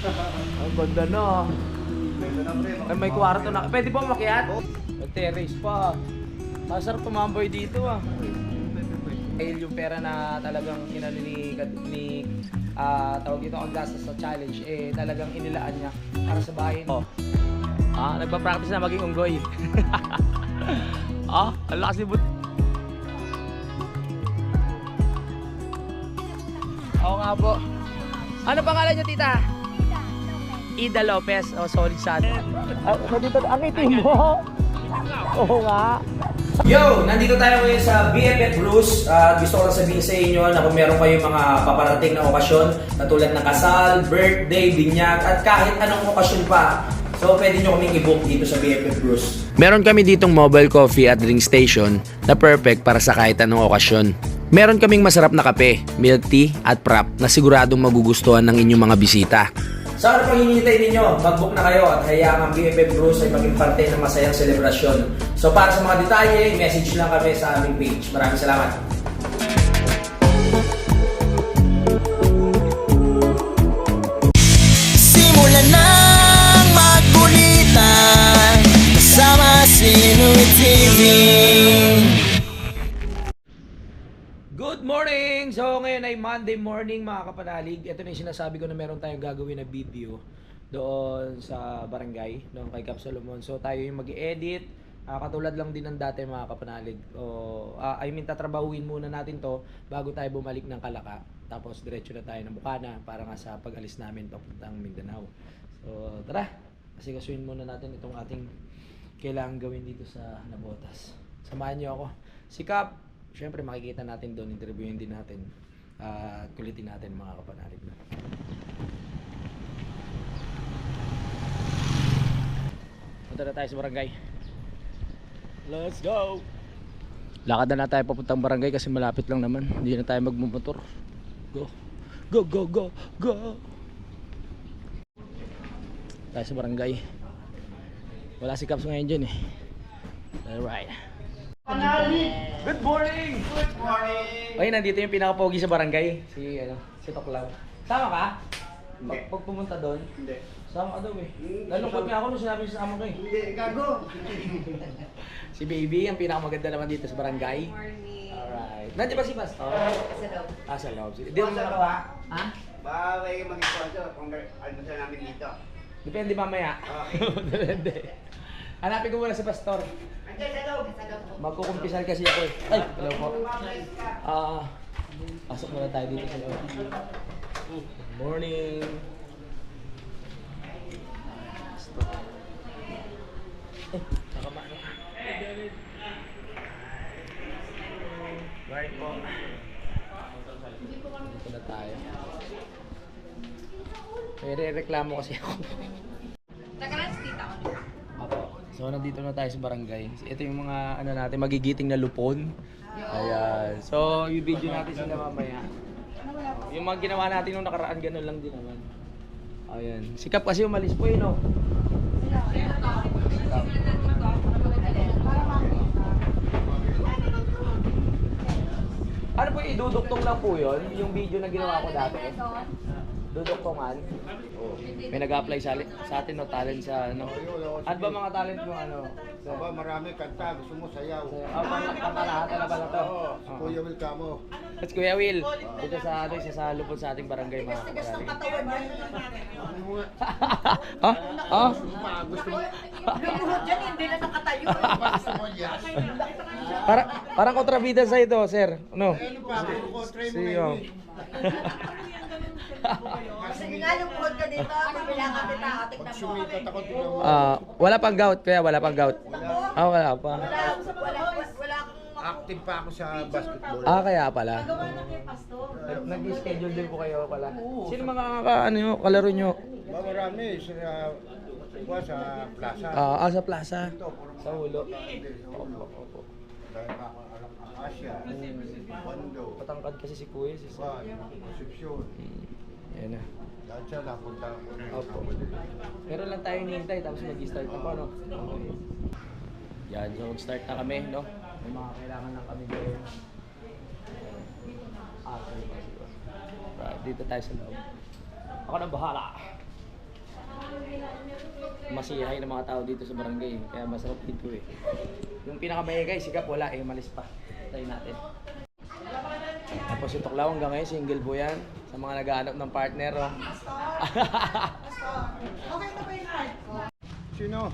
Ang ganda na. Ay, may kwarto na. Pwede ba umakyat? Mag-terrace pa. Masarap tumambay dito ah. Dahil yung pera na talagang inano ni tawag dito ang gastos sa challenge, eh talagang inilaan niya para sa bahay. Oh. Nagpa-practice na maging unggoy. Ang lakas ni But. Oo nga po. Ano pangalan niyo, tita? Ida Lopez. Oh, solid sana. Ang itim mo. Oo nga. Yo! Nandito tayo ngayon sa BFF Bruce at gusto ko lang sabihin sa inyo na kung meron kayong mga paparating na okasyon katulad ng kasal, birthday, binyag at kahit anong okasyon pa, so pwede nyo kaming i-book dito sa BFF Bruce. Meron kami ditong mobile coffee at drink station na perfect para sa kahit anong okasyon. Meron kaming masarap na kape, milk tea at prop na siguradong magugustuhan ng inyong mga bisita. Sa ano pang hinihintay ninyo, mag-book na kayo at hayaan ang BFF Bruce ay maging parte ng masayang selebrasyon. So para sa mga detalye, message lang kami sa aming page. Maraming salamat. Simulan nang magkulitan kasama si Inuit TV. Good morning! So ngayon ay Monday morning mga kapanalig. Ito na yung sinasabi ko na meron tayong gagawin na video doon sa barangay, doon kay Cap Solomon. So tayo yung mag-i-edit, katulad lang din ng dati mga kapanalig. Tatrabahuin muna natin to bago tayo bumalik ng Kalaka. Tapos diretso na tayo ng Bukana para nga sa pag-alis namin papuntang Mindanao. So tara, kasi kasuin muna natin itong ating kailangan gawin dito sa Nabotas. Samahan niyo ako. Si Cap, syempre makikita natin doon, interviewin din natin, kulitin natin mga kapanalig na. Punta na tayo sa barangay. Let's go! Lakad na tayo papuntang barangay kasi malapit lang naman. Hindi na tayo magmumotor. Go! Go, go, go, go! Tayo sa barangay. Wala si Caps ngayon dyan eh. Alright. Good morning! Good morning! Ay, nandito yung pinaka-pogi sa barangay. Si Toklaw. Sama ka? Pag pumunta doon? Hindi. Sama ka daw eh. Nalungkot nga ako nung sinabi siya sa amo ko eh. Hindi, gago! Si Baby, ang pinakamaganda naman dito sa barangay. Good morning. Alright. Nandiyan ba si Pastor? Sa loob. Sa loob. Di mo Pastor na ba? Ha? Baka may mag-sponsor kung almusal namin dito. Depende mamaya. Okay. Depende. Hanapin ko muna si Pastor. Andiyan sa loob! Sa loob po. Magkukumpisal kasi ako eh. Ay, hello po. Pasok muna tayo dito sa loob. Good morning. Nakamano. Right po. Dito na tayo. May re-reklamo kasi ako. Takalan si tita ko. Ako. So nandito na tayo sa barangay. Ito yung mga natin magigiting na lupon. Ayan. So yung video natin sila mamaya. Yung mga ginawa natin nung nakaraan ganun lang din naman. Ayan. Si Cap kasi umalis po no. Ano po iduduktong lang po yun? Yung video na ginawa ko dati? Duduktongan? Oh. May nag-apply sa atin no, talent sa ano. Ano ba mga talent mo ano? Aba, marami kanta, gusto mo sayaw. Pangkalahatan na pala to. Oo, si Kuya Will Camo. That's Kuya Will. Dito sa ano, isa sa lupon sa ating barangay mga kapatid. Katawan niya. Gusto mo? Lumuhod dyan, hindi na nakatayo. Gusto mo yan? Parang kontrabida sa ito, sir. Ano? Ano pa, ako try mo Si ngayon Kasi nga lumuhod ka dito, kabila kami tao, tignan mo. Sumikat ako tignan mo. Wala pang gout, kaya wala pang gout. Wala pa. Wala kang Active pa ako sa basketball. Kaya pala. Nag-schedule din po kayo pala. Sino mga kalaro nyo? Marami, sa plaza. Sa plaza. Sa Hulo. Opo. Dahil ako alam ang Asia, Bando, Patangkad kasi si Kuya. Juan, Concepcion. Ayan na. Dahil siya napunta ko rin. Opo. Meron lang tayo hinihintay tapos mag-start na po, no? Okay. Yan, so mag-start na kami, no? May mga kailangan lang kami gawin. Sorry pa siguro. Right, dito tayo sa loob. Ako nang bahala. masiyahay ng mga tao dito sa barangay. Kaya masarap dito eh. Yung pinakamayagay, sigap wala eh, malis pa. Tayo natin. Tapos yung Tuklaw hanggang ngayon, single po yan. Sa mga naghahanap ng partner. Oh. Okay na ba yung card ko? Sino?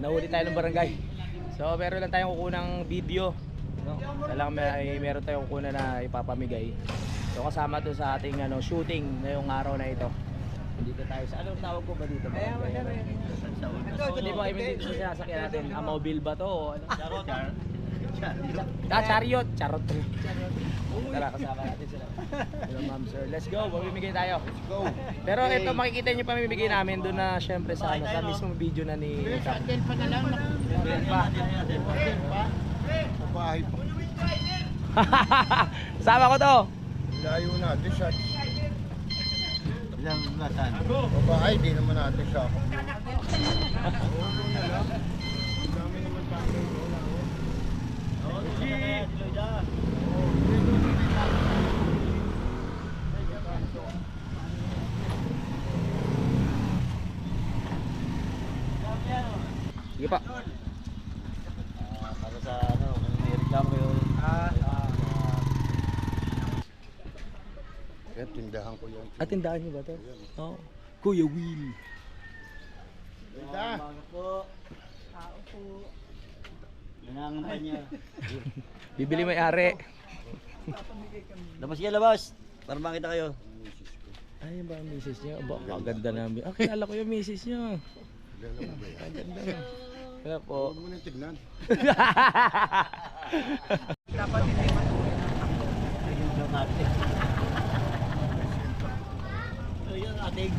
Nahuli tayo ng barangay. So meron lang tayong kukunang video. No? Meron tayong kukunan na ipapamigay. So kasama to sa ating shooting ngayong araw na ito. Dito tayo sa anong tawag ko ba dito? Hindi ba kami dito sa sinasakyan natin? Mobile ba to? O ano? Chariot. Charot. Tara, kasama natin sila. Hello ma'am sir. Let's go. Mamimigay tayo. Let's go. Pero ito makikita nyo pamimigay namin doon na syempre sa mismong video na ni Kap. Bahay pa. Sama ko to. Layo natin siya. Babae, di naman natin siya. Dami naman tayo. Sige pa. Para sa kung may reklamo kayo. Yan, tindahan ko yan. Tindahan niyo ba to? Oo. Kuya Will. Tinda. Po. Tao po. Nangangampanya niya. Bibili may ari. Labas kayo, labas. Para makita kayo. Ay, ba ang misis niyo? Aba, maganda namin. Kilala ko yung misis niyo. Maganda na. Kaya po. Huwag mo nang tignan. Ayun lang natin. Ayun, ating.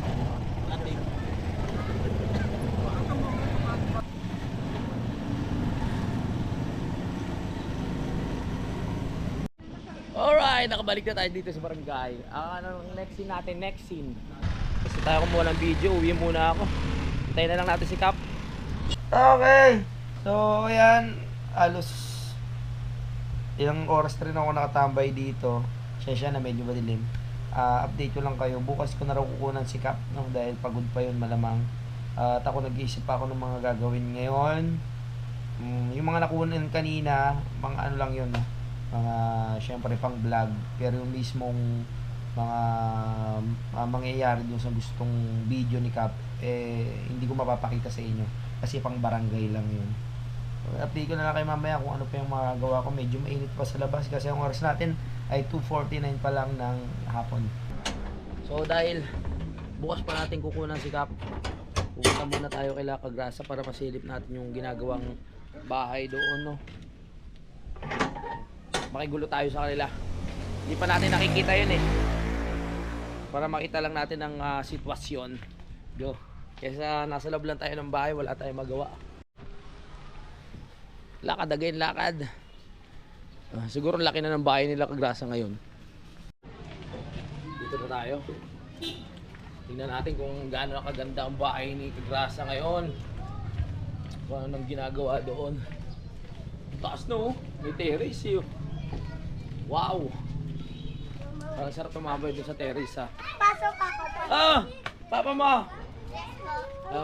Alright, nakabalik na tayo dito sa barangay. Anong next scene natin? Next scene. Basta tayo kumuha ng video, uwi muna ako. Hintayin na lang natin si Kap. Okay. So, ayan. Alos ilang oras na rin ako nakatambay dito. Siya na medyo madilim. Update ko lang kayo. Bukas ko na raw kukunan si Kap, no? Dahil pagod pa yun malamang. At ako nag-iisip pa ako ng mga gagawin ngayon. Yung mga nakunan kanina, mga ano lang yun, mga syempre pang vlog, pero yung mismong mga mangyayari dun sa gustong video ni Kap hindi ko mapapakita sa inyo kasi pang barangay lang yun. Update ko na lang kayo mamaya kung ano pa yung magagawa ko. Medyo mainit pa sa labas kasi ang oras natin ay 2:49 pa lang ng hapon. So dahil bukas pa natin kukunan si Kap, pupunta muna tayo kay Lakagrasa para masilip natin yung ginagawang bahay doon, no? Makigulo tayo sa kanila. Hindi pa natin nakikita yun eh. Para makita lang natin ang sitwasyon. Go. Kesa nasa loob lang tayo ng bahay, wala tayong magawa. Lakad again, lakad. Siguro laki na ng bahay nila Kagrasa ngayon. Dito na tayo. Tingnan natin kung gaano kaganda ang bahay ni Kagrasa ngayon. Kung ano nang ginagawa doon. Taas no, may terrace eh. Wow! Parang sarap tumambay doon sa terrace ha. Pasok ako. Papa mo!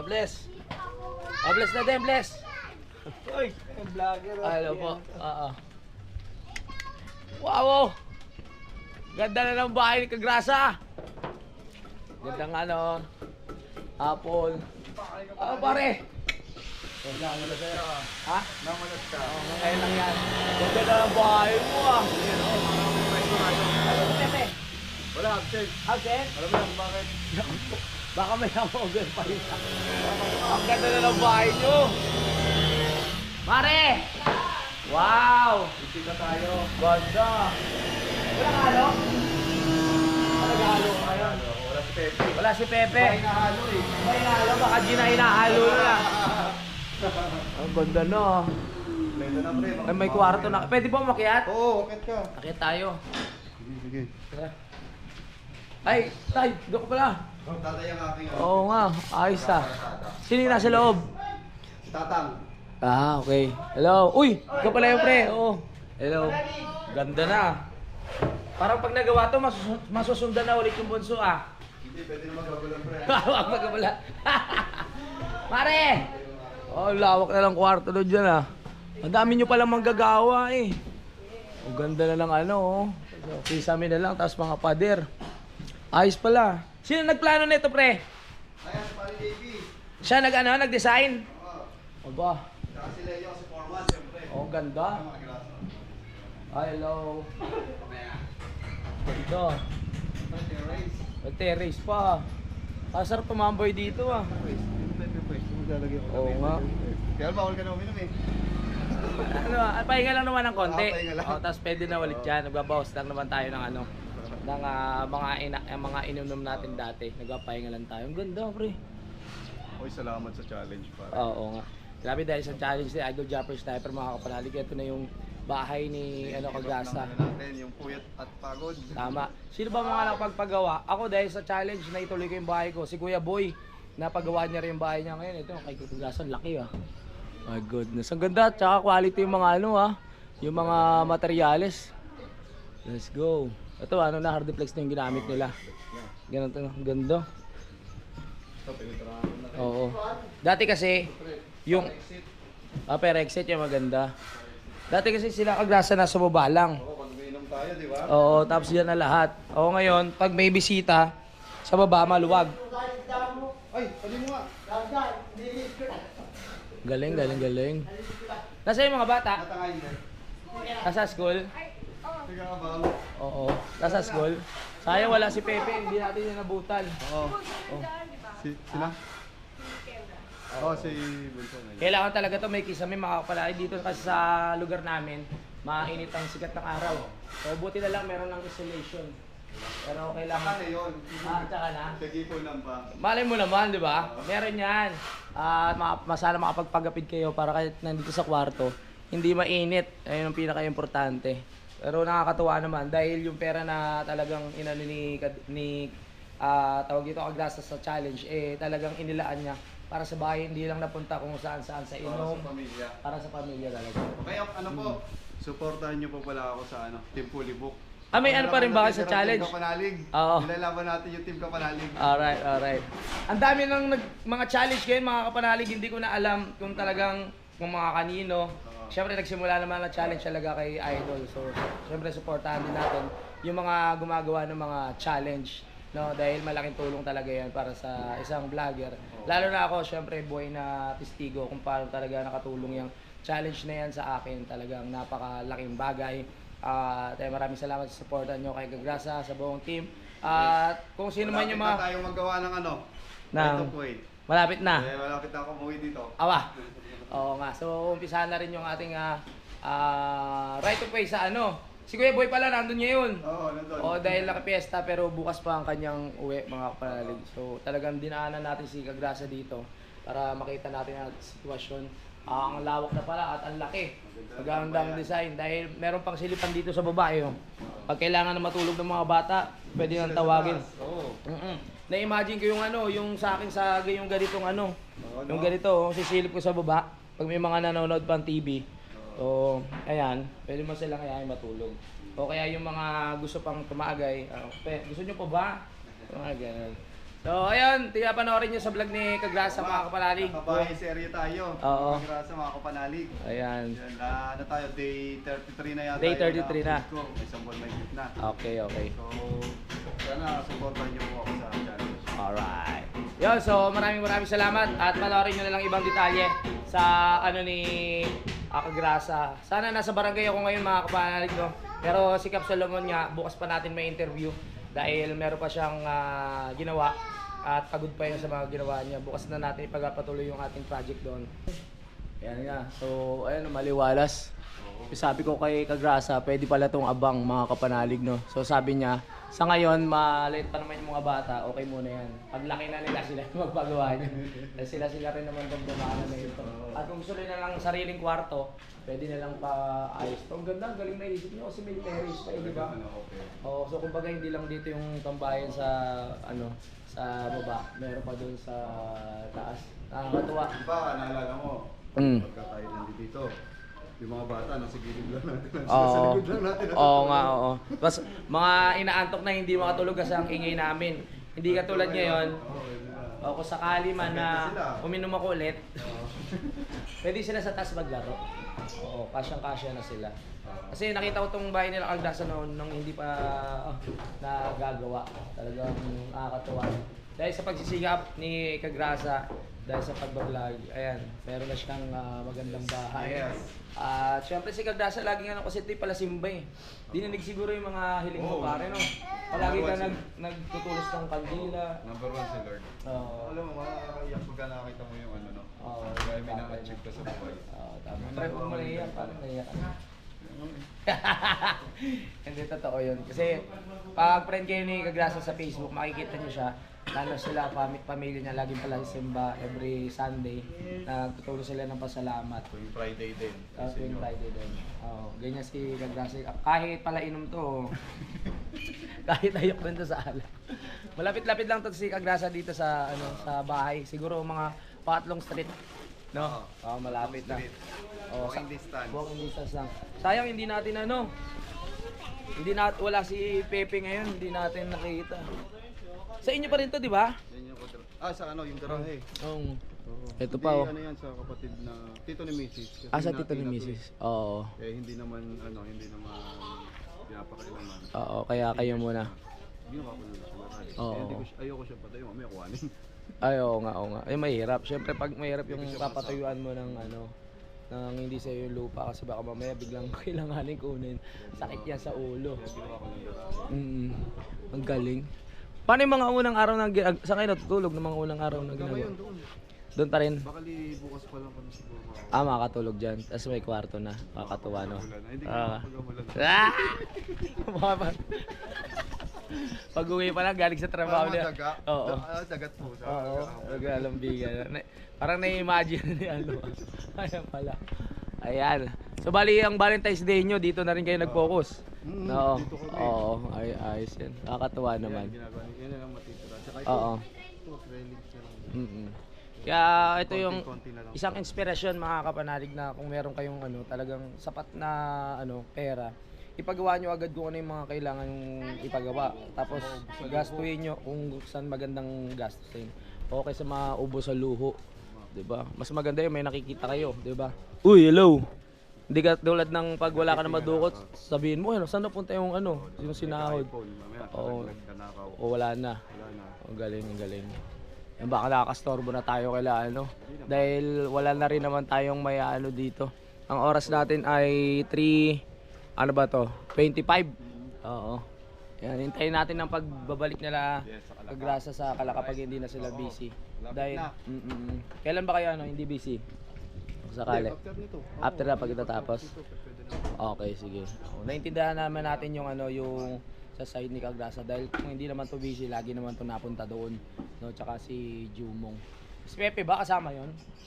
Bless! Bless na din, bless! Uy, yung vlogger. Hello po. Wow! Ganda na ng bahay ni Kagrasa! Gandang ano, apple. Pare! Namalas ka. Ha? Namalas ka. Ngayon lang yan. Ganda na ng bahay mo ah! Ano si Pepe? Wala, absent. Absent? Alam mo lang bakit? Baka may hamburger pa rin. Ang ganda na ng bahay nyo! Mare! Wow! Isip na tayo. Ganda! Walang halo? Nag-halo ngayon. Wala si Pepe. Wala si Pepe. May nahalo eh. May halo, baka G na hinahalo na. Ang ganda na. Pwede na pre. Ay, may kwarto na. Pwede ba umakyat? Oo, akit ka. Akyat tayo. Sige. Tara. Ay, tay, doon ka pala. Tatay ang aking Oo nga, ayos ah. Sino yung nasa loob? Tatang. Okay. Hello. Uy, ikaw pala yung pre. Oo. Hello. Ganda na. Parang pag nagawa to, masusundan na ulit yung bunso ah. Hindi, pwede na magagulan pre. Huwag magkabala. Pare! Oh, lawak na lang kwarto doon dyan ah. Ang dami nyo palang manggagawa eh. Ang ganda na lang ano oh. Kisame na lang, tapos mga pader. Ayos pala. Sino nagplano nito pre? Ayan, pare JP. Siya nag-design? Oo. Aba, Saka si Leo, si Forman, siyempre. oh ganda. Mga grasa. Ay, hello. Ganda. Terrace. May terrace pa. Kasarap tumamboy dito ah. Oo nga. Kaya bawal ka na uminom eh. Ano, pahinga lang naman ng konti. Pahinga lang. Oh, tapos pwede na ulit yan. Nagbabawas lang naman tayo ng ano, ng mga ininom natin dati. Nagpapahinga lang tayo. Ang ganda, pre. Oy, salamat sa challenge pare. Oo nga. Grabe dahil sa challenge ni Idol Japper Sniper mga kapanalig. Ito na yung bahay ni Kagrasa. Natin yung puyat at pagod. Tama. Sino ba mga nakapagpagawa? Ako dahil sa challenge na ituloy ko yung bahay ko. Si Kuya Boy, napagawa niya rin yung bahay niya ngayon. Ito, kay Kagrasa, laki ah. My goodness. Ang ganda. Tsaka quality yung mga ano ah. Yung mga materyales. Let's go. Ito ano na, hardiplex na yung ginamit nila. Ganito, ang ganda. Oo. Dati kasi, yung per exit yung maganda. Dati kasi sila Kagrasa nasa baba lang. Oo, pag uminom tayo, di ba? Oo, tapos yan na lahat. Oo, ngayon, pag may bisita, sa baba maluwag. Ay, pali mo nga. Galing, galing, galing. Nasa yung mga bata? Natangayin din. Nasa school? Sige ka ba? Oo, nasa school. Sayang wala si Pepe, hindi natin yung nabutal. Oo. Sila? Oo, si Bunso. Kailangan talaga to may kisame mga kapalay dito kasi sa lugar namin, mainit ang sikat ng araw. So buti na lang meron ng insulation. Pero kailangan Kasi yun. tsaka na. Sige po lang pa. Malay mo naman, di ba? Meron yan. Masana makapagpagapid kayo para kahit nandito sa kwarto, hindi mainit. Ayun ang pinaka-importante. Pero nakakatuwa naman dahil yung pera na talagang inano ni tawag dito Kagrasa sa challenge, eh talagang inilaan niya para sa bahay, hindi lang napunta kung saan-saan sa Para inom. sa pamilya. Para sa pamilya talaga. Kaya ano po, supportahan niyo po pala ako sa Team Pulibok. May ano pa rin ba kayo sa challenge? Team Kapanalig. Oo. Nilalaban natin yung Team Kapanalig. Alright, alright. Ang dami ng mga challenge ngayon mga kapanalig, hindi ko na alam kung talagang kung mga kanino. Siyempre nagsimula naman ang challenge talaga kay Idol. So, siyempre supportahan din natin yung mga gumagawa ng mga challenge. No, dahil malaking tulong talaga yan para sa isang vlogger. Lalo na ako, siyempre buhay na testigo kung paano talaga nakatulong yung challenge na yan sa akin. Talagang napakalaking bagay. Maraming salamat sa supportan nyo kay Kagrasa, sa buong team. At kung sino man yung mga... Malapit na tayo magawa ng Ng- right of way. Malapit na. Eh, malapit na ako umuwi dito. Awa. Oo nga. So, umpisahan na rin yung ating right of way sa ano. Si Kuya Boy pala, nandun ngayon. Oo, nandun. Oo, dahil nakapiesta pero bukas pa ang kanyang uwi, mga kapanalig. So, talagang dinaanan natin si Kagrasa dito para makita natin ang sitwasyon. Ang lawak na pala at ang laki. Magandang design dahil meron pang silipan dito sa baba. Pag kailangan na matulog ng mga bata, pwede nang tawagin. Oo. Na-imagine ko yung ano, yung sa akin sa yung ganitong ano. Oo, Yung no? ganito, sisilip ko sa baba. Pag may mga nanonood pang TV. So, ayan, pwede mo silang kaya matulog. O kaya yung mga gusto pang tumaagay, gusto nyo pa ba? Mga ganun. So, ayun, panoorin nyo sa vlog ni Kagrasa, mga kapanalig. Nakabahay serye tayo. Oo. Kagrasa, mga kapanalig. Ayan. Yan, ano tayo, day 33 na yata. Day yung 33 na. upload ko. May isang buwan may na. Okay, okay. So, sana supportan niyo po ako sa challenge. Alright. Yun, so maraming salamat at panoorin nyo na lang ibang detalye sa ano ni Kagrasa. Sana nasa barangay ako ngayon mga kapanalig, no? Pero si Cap Solomon nga, bukas pa natin may interview dahil meron pa siyang ginawa at pagod pa yun sa mga ginawa niya. Bukas na natin ipagpatuloy yung ating project doon. Ayan nga. So, ayun, maliwalas. Sabi ko kay Kagrasa, pwede pala itong abang mga kapanalig, no? So sabi niya, sa ngayon, maliit pa naman yung mga bata, okay muna yan. Paglaki na nila sila magpagawa niya. Dahil sila rin naman itong dumaanan na ito. At kung gusto nila ng sariling kwarto, pwede nilang pa-ayos. Ang ganda, galing na isip niyo kasi may terrace pa, di ba? Okay. Oo, so kumbaga hindi lang dito yung tambayan sa, ano, sa baba. Meron pa dun sa taas. Nakakatuwa. Diba, naalala mo, pagka tayo nandito, yung mga bata, nasa gilid lang natin. Nasa likod lang natin. Oo nga, oo. Tapos mga inaantok na hindi makatulog kasi ang ingay namin. Hindi katulad ngayon, o kung sakali man na uminom ako ulit, pwede sila sa taas maglaro. Oo, kasyang-kasya na sila. Kasi nakita ko tong bahay nila Kagdasa noon nung hindi pa nagagawa. Talagang nakakatuwa. Dahil sa pagsisigap ni Kagrasa, dahil sa pagbablog, ayan, meron na siyang magandang bahay. At syempre si Kagrasa laging ano kasi ito'y pala simba eh. Dininig siguro yung mga hiling mo pare no. Palagi ka nagtutulos ng kandila. Number 1 si Lord. Oo. Alam mo, makakaiyak pagka nakakita mo yung ano, no? Oo. Kaya may na-achieve ka sa buhay. Oo, tama. Try mo mo naiyak, parang naiyak ka. Hindi totoo yun. Kasi pag friend kayo ni Kagrasa sa Facebook, makikita niyo siya. Lalo sila, pamilya niya, laging pala simba every Sunday. Nagtutuloy sila ng pasalamat. Tuwing Friday din. Tuwing Friday din. Oo, ganyan si Kagrasa. Kahit pala inom to, kahit ayok din to sa ala. Malapit-lapit lang to si Kagrasa dito sa sa bahay. Siguro mga patlong street. No? Oo, malapit na. Oh, Walking distance. Walking distance lang. Sayang hindi natin wala si Pepe ngayon, hindi natin nakita. Sa inyo pa rin to, di ba? Yan yung sa ano, yung garahe. Oo. Oo. Ito Hindi, pa, oh. ano yan sa kapatid na tito ni Mrs. Kasi Sa natin tito ni na to Mrs. Oo. Eh hindi naman pinapakailaman. Oo, kaya kayo muna. Ginawa ko lang sa garahe. Oo. Ayoko siya patayo, mamaya kuhanin. Ay, oo nga, oo nga. Eh, mahirap. Siyempre, pag mahirap yung papatuyuan mo ng ng hindi sa'yo yung lupa kasi baka mamaya biglang kailanganin kunin. Sakit yan sa ulo. Ginawa ko lang. Ang galing. Paano yung mga unang araw na saan kayo natutulog ng mga unang araw na ginagawa? Ngayon doon. Doon pa rin? Baka bukas pa lang kami siguro. Makakatulog dyan. Tapos may kwarto na. Makakatuwa, no? Hindi ka makapagamulan. Pag-uwi pa lang, galing sa trabaho niya. Oo. Dagat po. Oo, naglalambigan. Parang na-imagine ni Ayan pala. Ayan. So bali ang Valentine's Day nyo, dito na rin kayo nag-focus. Oo. dito kami. Oo, ayos yan. Nakakatuwa naman. Ginagawa niya. Yan lang matitira. Tsaka Oo. ito, relics na lang. Mm-mm. Kaya ito yung Konti-konti na lang. isang inspirasyon mga kapanalig na kung meron kayong talagang sapat na pera, ipagawa nyo agad kung ano yung mga kailangan yung ipagawa. Tapos gastuin nyo kung saan magandang gastusin. Okay sa maubo sa luho. 'Di ba? Mas maganda yung may nakikita kayo, 'di ba? Uy, hello. Hindi ka tulad ng pag wala ka na madukot, sabihin mo, saan napunta yung yung sinahod? iPhone, mamaya, Oo. nagkanakaw. O wala na. Wala na. Ang galing, ang galing. Yung baka nakakastorbo na tayo kaila dahil wala na rin naman tayong may dito. Ang oras natin ay 25. Oo. Yan, hintayin natin ang pagbabalik nila Kagrasa sa Kala kapag hindi na sila busy. Dahil kailan ba kayo hindi busy? Kung sakali. After nito. After na pagkatapos. Okay, sige. Naintindihan naman natin yung yung sa side ni Kagrasa dahil kung hindi naman to busy, lagi naman to napunta doon, no? Tsaka si Jumong. Si Pepe ba kasama 'yon?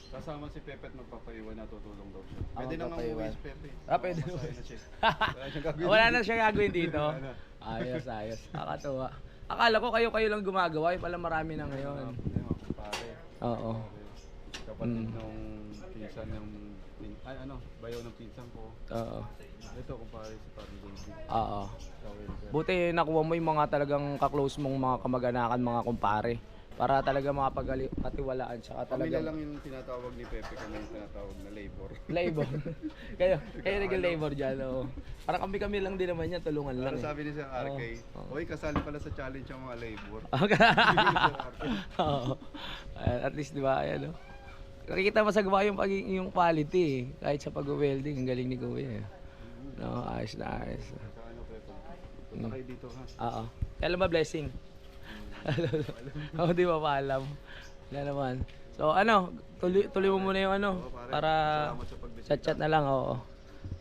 Kasama si Pepe at magpapaiwan na tutulong daw siya. Ah, Pwede nang magpapaiwan. umuwi si Pepe. Pwede. Masaya na siya. Wala siyang gagawin. Wala na siya gagawin dito. Ayos. Nakakatuwa. Akala ko kayo lang gumagawa, pala marami na ngayon. Pare. Oo. Kapatid nung pinsan ng bayaw ng pinsan ko. Oo. Ito kumpare si Parang David. Oo. Sa welfare. Buti nakuha mo yung mga talagang ka-close mong mga kamag-anakan, mga kumpare. Para talaga makapagkatiwalaan siya. Pamilya Talagang lang yung tinatawag ni Pepe, kami yung tinatawag na labor. labor. kayo naging labor dyan. Oo. Parang kami lang din naman yan, tulungan lang. Ano sabi ni Sir RK? Oo. Oy, kasali pala sa challenge ang mga labor. Oo. At least di ba, ayan, nakikita mo sa gawa yung quality eh. Kahit sa pag-welding, ang galing ni Kuya. No, ayos na ayos. Sa ano, Pepe? Punta kayo dito ha. Oo. Kailan ba blessing? Di ba pa alam? Wala naman. So tuloy mo muna yung Oo, pare. para Salamat sa pagbisita. chat na lang, oo.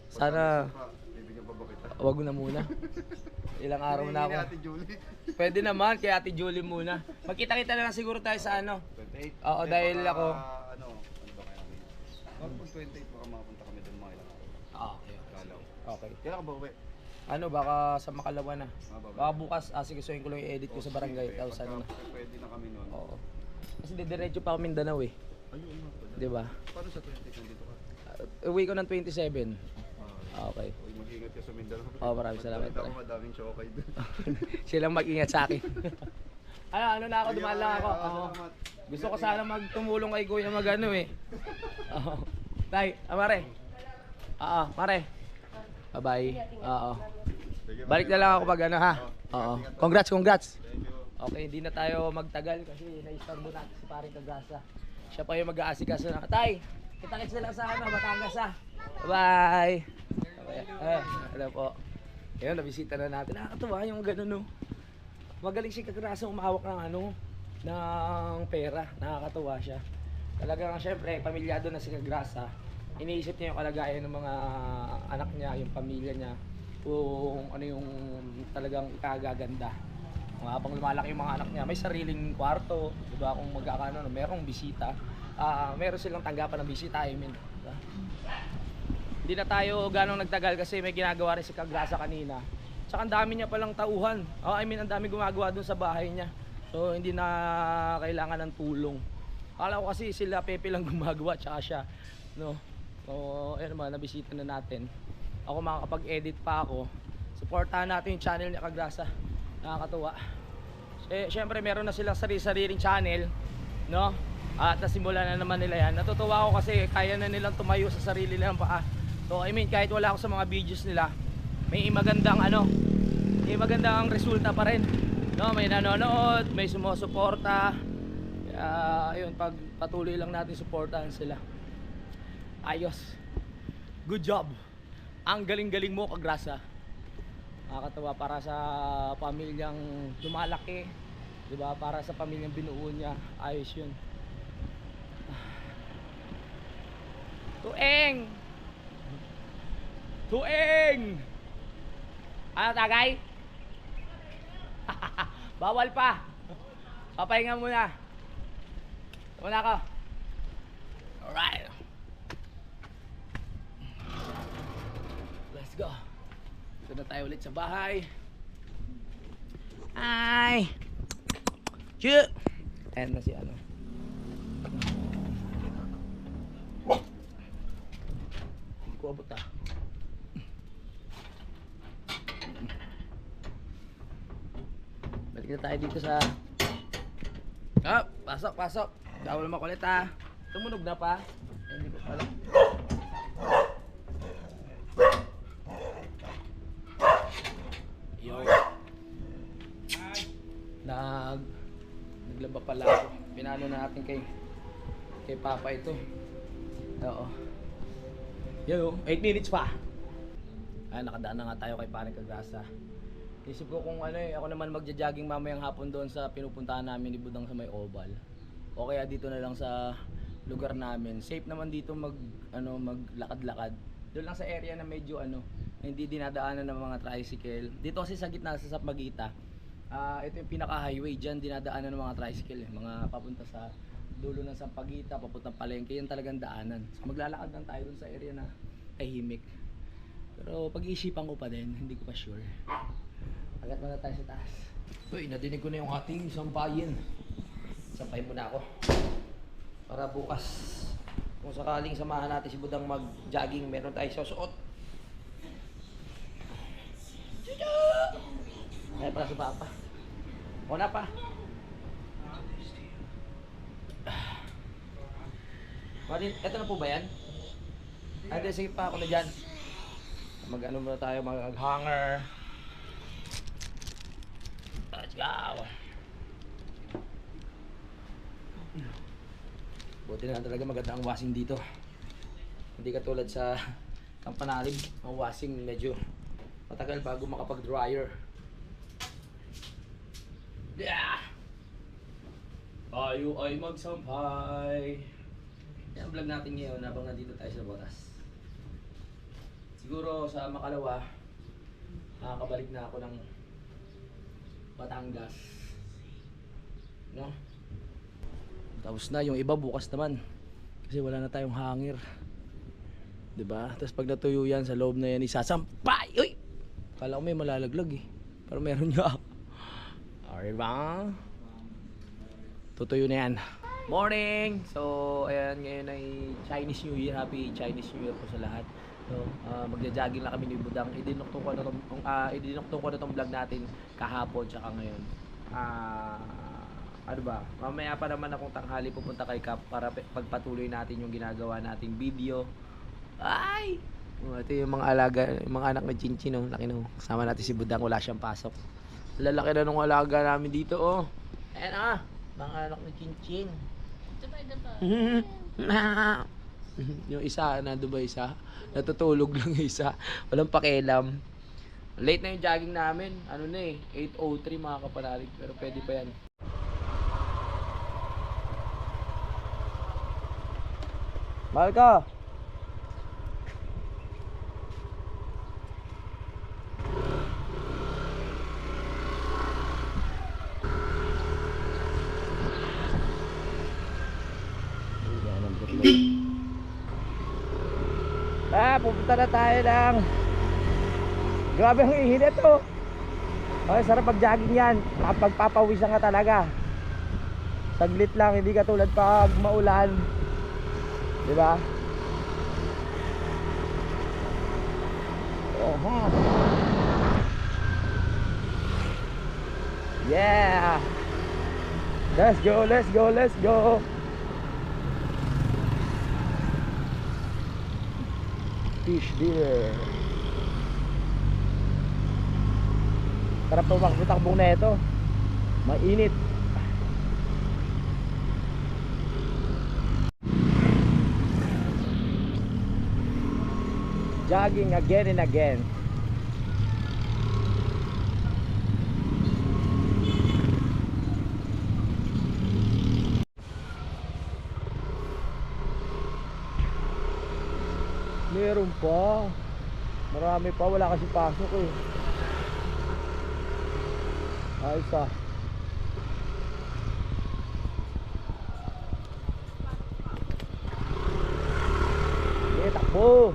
Sana Bibigyan pa ba kita? wag na muna. Ilang araw na ako. Hinihingi ni Ate Julie. Pwede naman kay Ate Julie muna. Magkita-kita na lang siguro tayo sa 28. Oo, dahil baka, ako. Ano ba kaya namin? Pag 28 baka makapunta kami doon mga ilang araw. Okay. Kalaw. Okay. Kailan ka ba uwi? Baka sa Makalawa na. Baba. Baka bukas, sigasuhin ko lang i-edit ko sa barangay. Tapos Pagka ano na. pwede na kami noon. Oo. Kasi didiretso pa ako Mindanao eh. Ayun nga pala. Di ba? Paano sa 28 nandito ka? Uwi ko ng 27. Okay. Uy, mag-ingat ka sa Mindanao. Oo, maraming salamat, Balita ko pre. madaming chokay doon. Silang mag-ingat sa akin. Ano na ako, dumaan lang ako. Oo. Salamat. Gusto ko sana magtumulong kay Kuya magano eh. Oo. Tay, mare. Oo, mare. Bye-bye. Oo. Balik na lang ako pag ano ha. Oo. Congrats. Thank you. Okay, hindi na tayo magtagal kasi na-istorbo natin si Paring Kagasa. Siya pa yung mag-aasikaso na. Tay, kita-kits na lang sa ano, Batangas ha. Bye! Okay. Hello po. Ayun, nabisita na natin. Nakakatuwa yung gano'n no. Magaling si Kagasa umawak ng ano, ng pera. Nakakatuwa siya. Talagang syempre, pamilyado na si Kagasa. Iniisip niya yung kalagayan ng mga anak niya, yung pamilya niya. Kung ano yung talagang ikagaganda. Habang lumalaki yung mga anak niya, may sariling kwarto, diba? Kung magkakano, merong bisita, meron silang tanggapan ng bisita, I mean. Diba? Hindi na tayo ganong nagtagal kasi may ginagawa rin si Kagasa kanina. Tsaka ang dami niya palang tauhan. I mean, ang dami gumagawa dun sa bahay niya. So, hindi na kailangan ng tulong. Akala ko kasi sila Pepe lang gumagawa, tsaka siya. No? So, ayun naman, nabisita na natin. Ako makakapag-edit pa ako. Supportahan natin yung channel ni Kagasa. Nakakatuwa. Siyempre meron na silang sariling channel, no? At nasimulan na naman nila yan. Natutuwa ako kasi kaya na nilang tumayo sa sarili nilang paa. So I mean, kahit wala ako sa mga videos nila, may magandang ano, may magandang resulta pa rin, no? May nanonood, may sumusuporta. Kaya ayun, pag patuloy lang natin suportahan sila. Ayos. Good job. Ang galing-galing mo, Kagasa. Nakakatawa para sa pamilyang lumalaki, 'di ba? Para sa pamilyang binuo niya. Ayos 'yun. Tueng. Ano tagay? Bawal pa. Papahinga muna. Muna ako. Alright. Let's go. Dito na tayo ulit sa bahay. Ay! Chut! Ayan na si ano. Hindi ko abot ah. Balik na tayo dito sa... Pasok. Bawal makulit ah. Tumunog na pa. Hindi ko pala. Naglaba pala ako. Pinano na natin kay Papa ito. Oo. Yo, 8 minutes pa. Nakadaan na nga tayo kay Paring Kagasa. Isip ko kung ako naman magja-jogging mamayang hapon doon sa pinupuntahan namin ni Budang sa may Oval. O kaya dito na lang sa lugar namin. Safe naman dito maglakad-lakad. Doon lang sa area na medyo hindi dinadaanan ng mga tricycle. Dito kasi sa gitna sa Sampagita. Ito yung pinaka-highway dyan, dinadaanan ng mga tricycle mga papunta sa dulo ng Sampagita, papuntang Palengke, yan talagang daanan. So maglalakad lang tayo dun sa area na tahimik. Pero pag-iisipan ko pa din, hindi ko pa sure. Agad muna tayo sa taas. Uy, nadinig ko na yung ating sampayin. Sampayin muna ako. Para bukas, kung sakaling samahan natin si Budang mag-jogging, meron tayo susuot. Kaya para sa Papa. O na pa. Marin, eto na po ba yan? Hindi, sige pa ako na dyan. Mag-ano muna tayo, mag-hanger. Let's go! Buti na talaga maganda ang washing dito. Hindi katulad sa Kampanalim. Ang washing medyo matagal bago makapag-dryer. Yeah! Tayo ay magsampay. Yan ang vlog natin ngayon habang nandito tayo sa Botas. Siguro sa Makalawa, nakakabalik na ako ng Batangas. No? Tapos na, yung iba bukas naman. Kasi wala na tayong hangir. 'Di ba? Tapos pag natuyo yan sa loob na yan, isasampay! Uy! Kala ko may malalaglag eh. Pero meron niya. Alright ba? Tutuyo na yan. Morning! So, ayan, ngayon ay Chinese New Year. Happy Chinese New Year po sa lahat. So, magja-jogging lang kami ni Budang. Idinoktong ko na tong vlog natin kahapon tsaka ngayon. Ano ba? Mamaya pa naman akong tanghali pupunta kay Cap para pagpatuloy natin yung ginagawa nating video. Ay! Ito yung mga alaga, yung mga anak ni Chinchin, oh. Laki no. Kasama natin si Budang, wala siyang pasok. Lalaki na nung alaga namin dito, oh. Ayan mga anak ni Chinchin. Yung isa, nandun ba isa? Natutulog lang yung isa. Walang pakialam. Late na yung jogging namin. Ano na eh, 8:03 mga kapanalig. Pero pwede pa yan. Mahal ka! Pupunta na tayo ng... Grabe ang ihinit to. Okay, sarap pag-jogging yan. Pagpapawisan ka talaga. Saglit lang, hindi katulad pag maulan. Diba? Yeah! Let's go, let's go, let's go! Fish deer. Sarap tumakbo-takbong na ito. Mainit. Jogging again and again. Meron pa. Marami pa, wala kasi pasok eh. Ayos ah. Okay, takbo.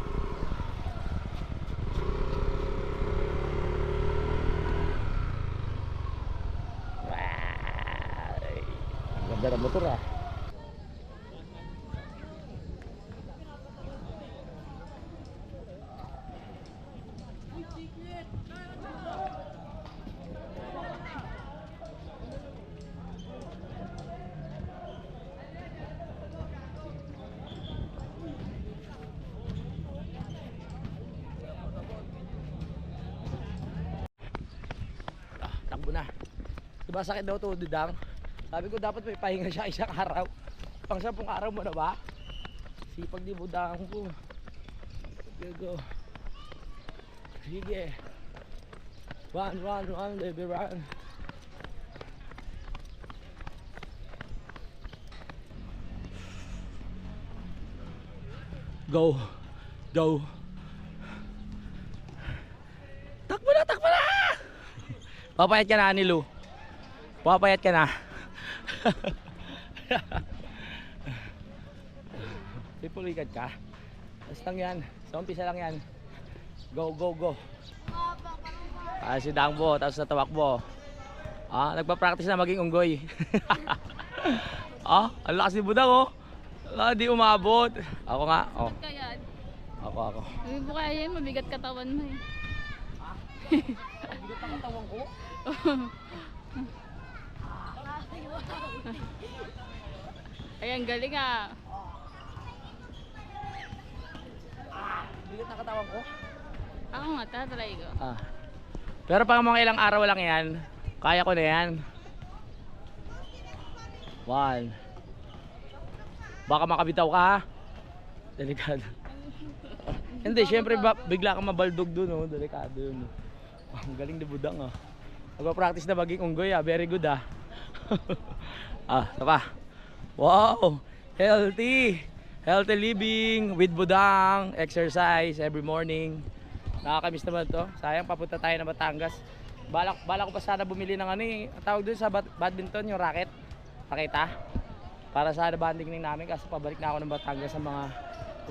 Ang ganda ng motor ah. Takbo na. Diba sakit daw to, Dudang? Sabi ko dapat may pahinga siya isang araw. Pang 10 araw mo na ba? Sipag di Budang ko. Go. Sige. Run, baby, run. Go. Takbo na! Papayat ka na, Anilu. Papayat ka na. Pipulikat ka. Basta lang yan. Sa umpisa lang yan. Go. Si Dangbo, tapos natawakbo. Nagpa-practice na maging unggoy. Ang lakas ni Budang oh. Di umabot. Ako nga. Oh. Ako. Sabi mo kaya yan, mabigat katawan mo eh. Mabigat ang katawan ko? Ayan, galing ah. Mabigat ang katawan ko? Ako nga, tatry ko. Pero pang mga ilang araw lang yan, kaya ko na yan. 1. Baka makabitaw ka ha. Delikado. Hindi, syempre bigla kang mabaldog dun oh. Delikado yun. Ang galing ni Budang ah. Nagpa-practice na maging unggoy ah. Very good ah. Ito pa. Wow! Healthy living with Budang. Exercise every morning. Nakakamiss naman to. Sayang papunta tayo na Batangas. Balak ko pa sana bumili ng ano eh. Tawag doon sa badminton yung racket. Pakita. Para sana banding namin kasi pabalik na ako ng Batangas sa mga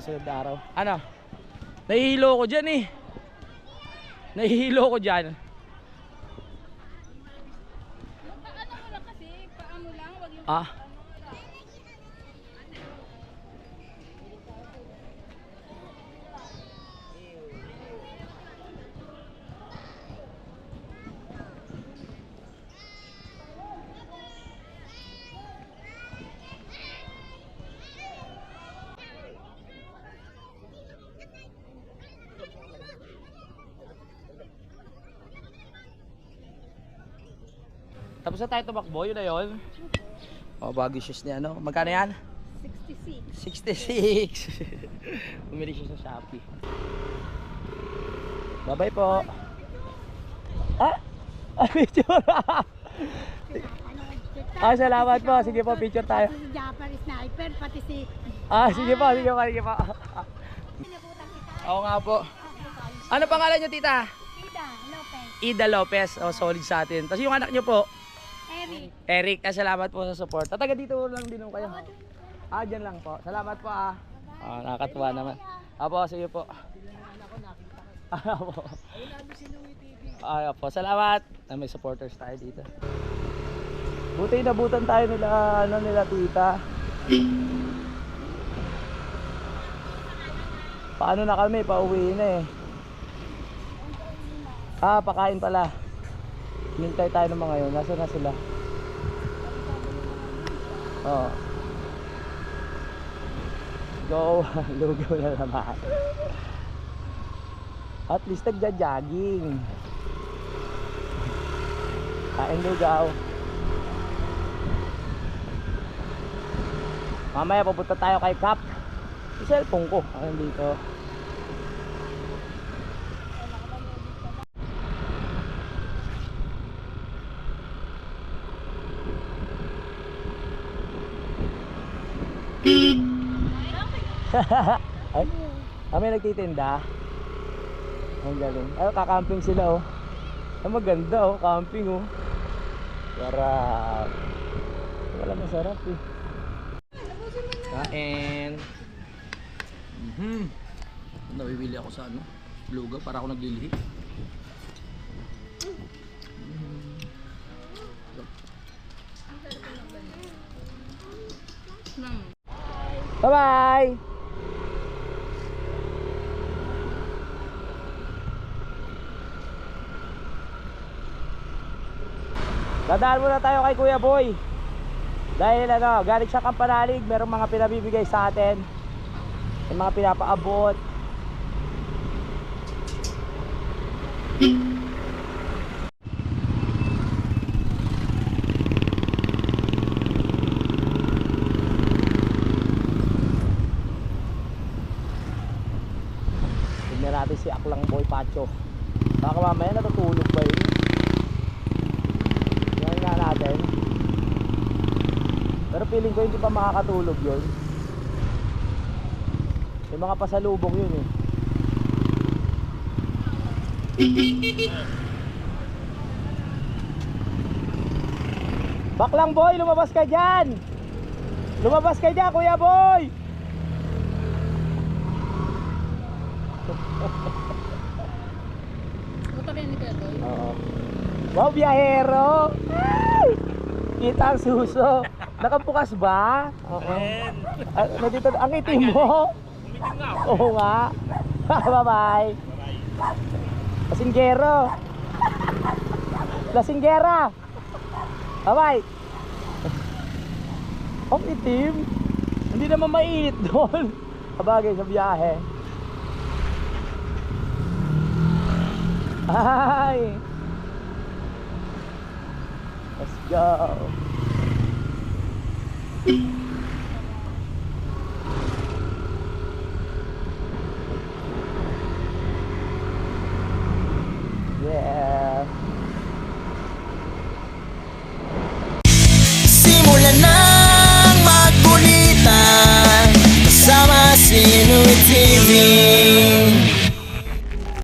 susunod na araw. Ano? Nahihilo ko dyan eh. Paano mo lang kasi? Paano lang? Wag yung Tapos na tayo tumakbo, yun na yun. O, bagay shoes niya, ano? Magkano yan? 66. 66. Bumili siya sa Shopee. Bye-bye po. Ah? Picture. Salamat po. Sige po, picture tayo. Si Japar Sniper, pati si... Sige po, sige po, sige po. Oo nga po. Ano pangalan niyo, tita? Ida Lopez. Ida Lopez. O, solid sa atin. Tapos yung anak niyo po? Eric. Eric. Salamat po sa support. Taga dito lang din kayo. Dyan lang po. Salamat po nakakatuwa naman. Apo, sige po. Apo. Apo, salamat. May supporters tayo dito. Buti inabutan tayo nila tita. Paano na kami? Pauwi na eh. Pakain pala. Hintay tayo ng mga yun. Nasaan na sila? Go. Lugaw na naman. At least nagja-jogging. Kain lugaw. Mamaya pupunta tayo kay Cap. Yung cellphone ko. Dito. Ay, kami nagtitinda. Ang galing. Ay, kakamping sila oh. Ay, maganda oh, camping oh. Sarap. Wala masarap eh. Kain. Nabibili ako sa lugaw para ako naglilihi. Bye-bye! Dadaan muna tayo kay Kuya Boy. Dahil galing siya Kampanalig, merong mga pinabibigay sa atin. May mga pinapaabot. Tignan natin si Aklang Boy Pacho. Baka mamaya natutulog ba yun? Yan nga natin. Pero feeling ko hindi pa makakatulog yun. May mga pasalubong yun eh. Baklang Boy, lumabas ka dyan! Lumabas ka dyan, Kuya Boy! Motor yan ni Beto. Oo. Wow, biyahero! Ay! Kita ang suso. Nakabukas ba? Oo. Nandito, ang itim mo. Oo nga. Bye-bye. Lasinggero. Lasinggera. Bye-bye. Ang itim. Hindi naman mainit doon. Kabagay sa biyahe. Ay. Let's go. Yeah. Simulan ng magkulitan kasama si Inoy TV.